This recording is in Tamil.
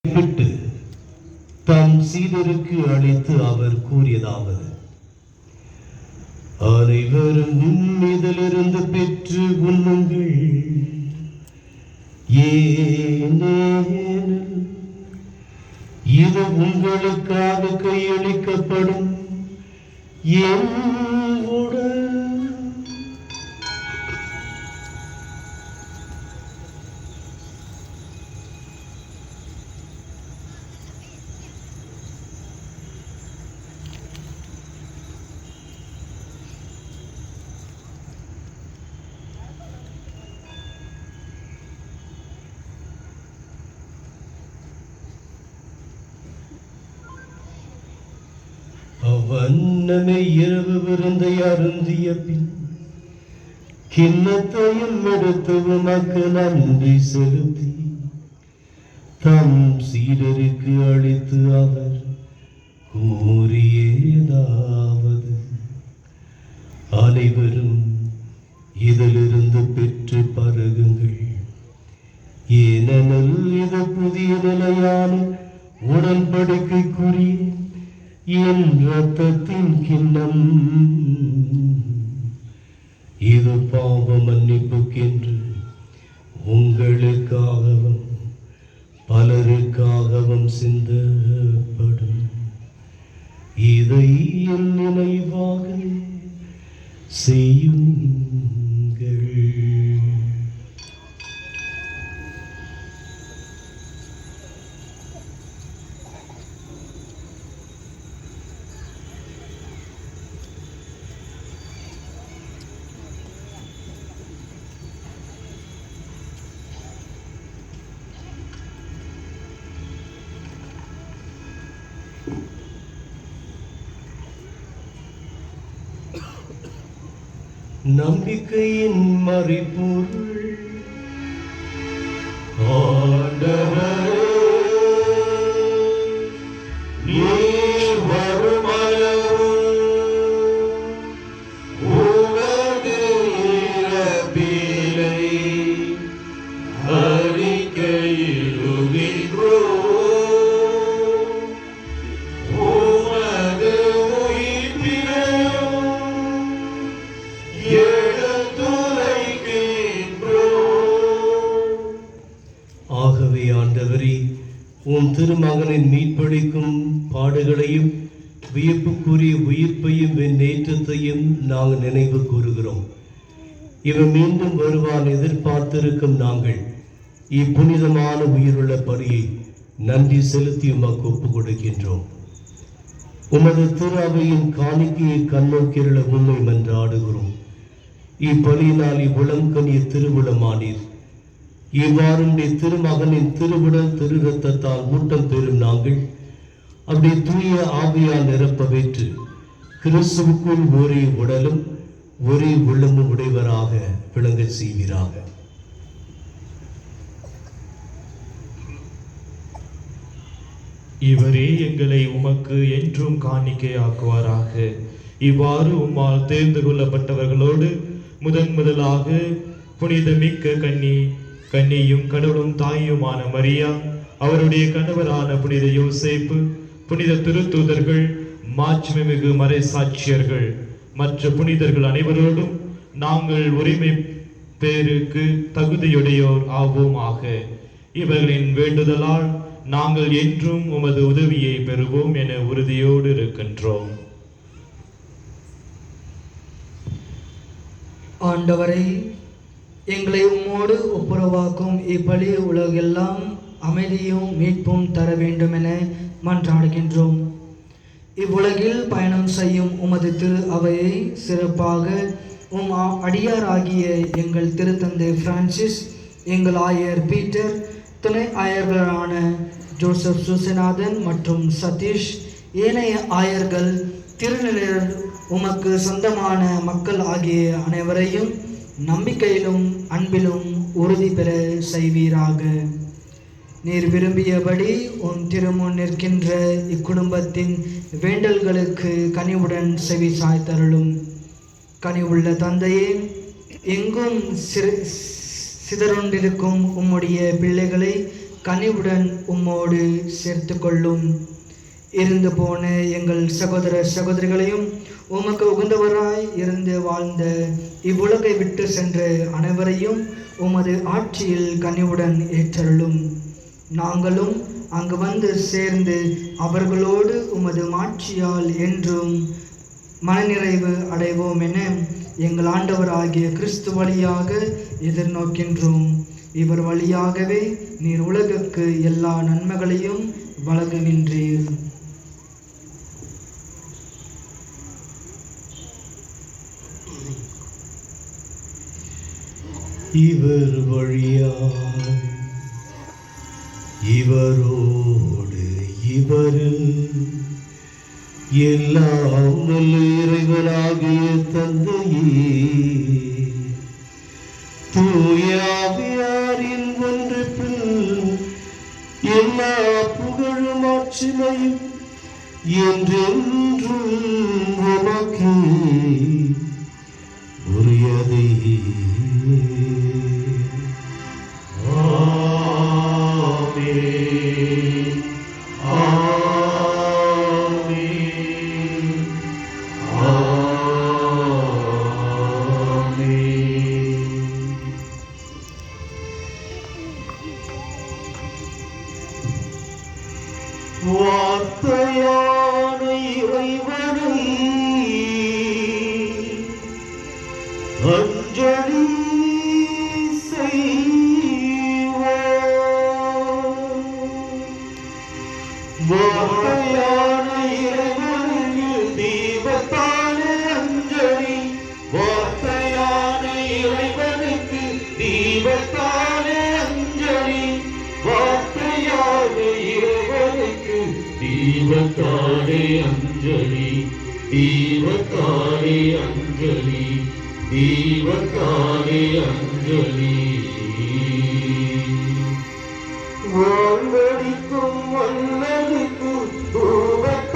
விட்டு தம் சீடருக்கு அளித்து அவர் கூறியதாவது: அனைவரும் இதிலிருந்து பெற்று உண்ணுங்கள், ஏனெனில் இது உங்களுக்காக கையளிக்கப்படும் என் உடல். அவ்வண்ணமே இரவு விருந்தை அருந்திய பின் கிண்ணத்தையும் எடுத்து உமக்கு நன்றி செலுத்தி தம் சீடருக்கு அளித்து அவர் கூறியதாவது: அனைவரும் இதிலிருந்து பெற்று பருகுங்கள், ஏனெனில் இது புதிய நிலையான உடன்படிக்கைக்குரிய என் இரத்தத்தின் கிண்ணம். இது பாவ மன்னிப்புக்கென்று உங்களுக்காகவும் பலருக்காகவும் சிந்தப்படும். இதை என் நினைவாக செய்யுங்கள். நம்பிக்கையின் மறைபொருள். ஆண்டவரே, நீர் வருமளவும் உமது இறப்பினை அறிக்கையிடுகின்றோம். ஆகவே ஆண்டவரே, உம் திருமகனின் மீட்பளிக்கும் பாடுகளையும் வியப்புக்குரிய உயிர்ப்பையும் நேற்றத்தையும் நாங்கள் நினைவு கூறுகிறோம். இவர் மீண்டும் வருவான் எதிர்பார்த்திருக்கும் நாங்கள் இப்புனிதமான உயிருள்ள பலியை நன்றி செலுத்தி உமக்கு ஒப்புக் கொடுக்கின்றோம். உமது திரு அவையின் காணிக்கையை கண்ணோக்கியுள்ள உண்மை மன்றாடுகிறோம். இப்பலியினால் இவ்வுளங்கனிய திருவுளமானீர். இவ்வாறு திருமகனின் திருவுடல் திரு இரத்தத்தால் ஊட்டம் பெறும் நாங்கள் அப்படி தூய ஆவியால் நிரப்ப பெற்று கிறிஸ்துவுக்குள் ஒரே உடலும் ஒரே உள்ளமும் உடையவராக விளங்க செய்வீராக. இவரே எங்களை உமக்கு என்றும் காணிக்கையாக்குவாராக. இவ்வாறு உம்மால் தேர்ந்து கொள்ளப்பட்டவர்களோடு முதலாக புனிதமிக்க கன்னியும் கடவுளும் தாயுமான மரியா, அவருடைய கணவரான புனித யோசேப்பு, புனித திருத்தூதர்கள், மாட்சிமிகு மறை சாட்சியர்கள் மற்ற புனிதர்கள் அனைவரோடும் நாங்கள் உரிமை பேருக்கு தகுதியுடையோர் ஆவோமாக. இவர்களின் வேண்டுதலால் நாங்கள் என்றும் உமது உதவியை பெறுவோம் என உறுதியோடு இருக்கின்றோம். ஆண்டவரை, எங்களை உம்மோடு ஒப்புரவாக்கும் இப்பலி உலகெல்லாம் அமைதியும் மீட்பும் தர வேண்டும் என மன்றாடுகின்றோம். இவ்வுலகில் பயணம் செய்யும் உமது திரு அவையை சிறப்பாக உம் அடியாராகிய எங்கள் திருத்தந்தை பிரான்சிஸ், எங்கள் ஆயர் பீட்டர், துணை ஆயர்களான ஜோசப் சுசநாதன் மற்றும் சதீஷ், ஏனைய ஆயர்கள், திருநிலையர், உமக்கு சொந்தமான மக்கள் ஆகிய அனைவரையும் நம்பிக்கையிலும் அன்பிலும் உறுதி பெற செய்வீராக. நீர் விரும்பியபடி உன் திருமுன் நிற்கின்ற இக்குடும்பத்தின் வேண்டல்களுக்கு கனிவுடன் செவி சாய்த்தருளும். கனிவுள்ள தந்தையே, எங்கும் சிதறுண்டிருக்கும் உம்முடைய பிள்ளைகளை கனிவுடன் உம்மோடு சேர்த்து கொள்ளும். இருந்து போன எங்கள் சகோதர சகோதரிகளையும் உமக்கு உகந்தவராய் இருந்து வாழ்ந்த இவ்வுலகை விட்டு சென்ற அனைவரையும் உமது ஆட்சியில் கனிவுடன் ஏற்றருளும். நாங்களும் அங்கு வந்து சேர்ந்து அவர்களோடு உமது மாட்சியால் என்றும் மனநிறைவு அடைவோம் என எங்கள் ஆண்டவராகிய கிறிஸ்து வழியாக எதிர்நோக்கின்றோம். இவர் வழியாகவே நீர் உலகுக்கு எல்லா நன்மைகளையும் வழங்குகின்றீர். இவர் வழியாய் இவரோடு இவரில் எல்லாம் வல்ல இறைவனாகிய தந்தையே, தூய ஆவியாரின் ஒன்றிப்பில் எல்லா புகழும் ஆட்சிமையும் என்றென்றும் உமக்கே உரியதே. வார்த்தையான இறைவனை அஞ்சலி செய்வோம். வார்த்தையான இறைவனுக்கு தீபத்தாலே அஞ்சலி. வார்த்தையான இறைவனுக்கு தீபத்தாலே அஞ்சலி. வார்த்தையான இறைவனுக்கு தீபத்தாலே அஞ்சலி. தீபத்தாலே அஞ்சலி. தீபத்தாலே அஞ்சலி. வாழ்வடிக்கும் வல்லனுக்கு தூபத்தாலே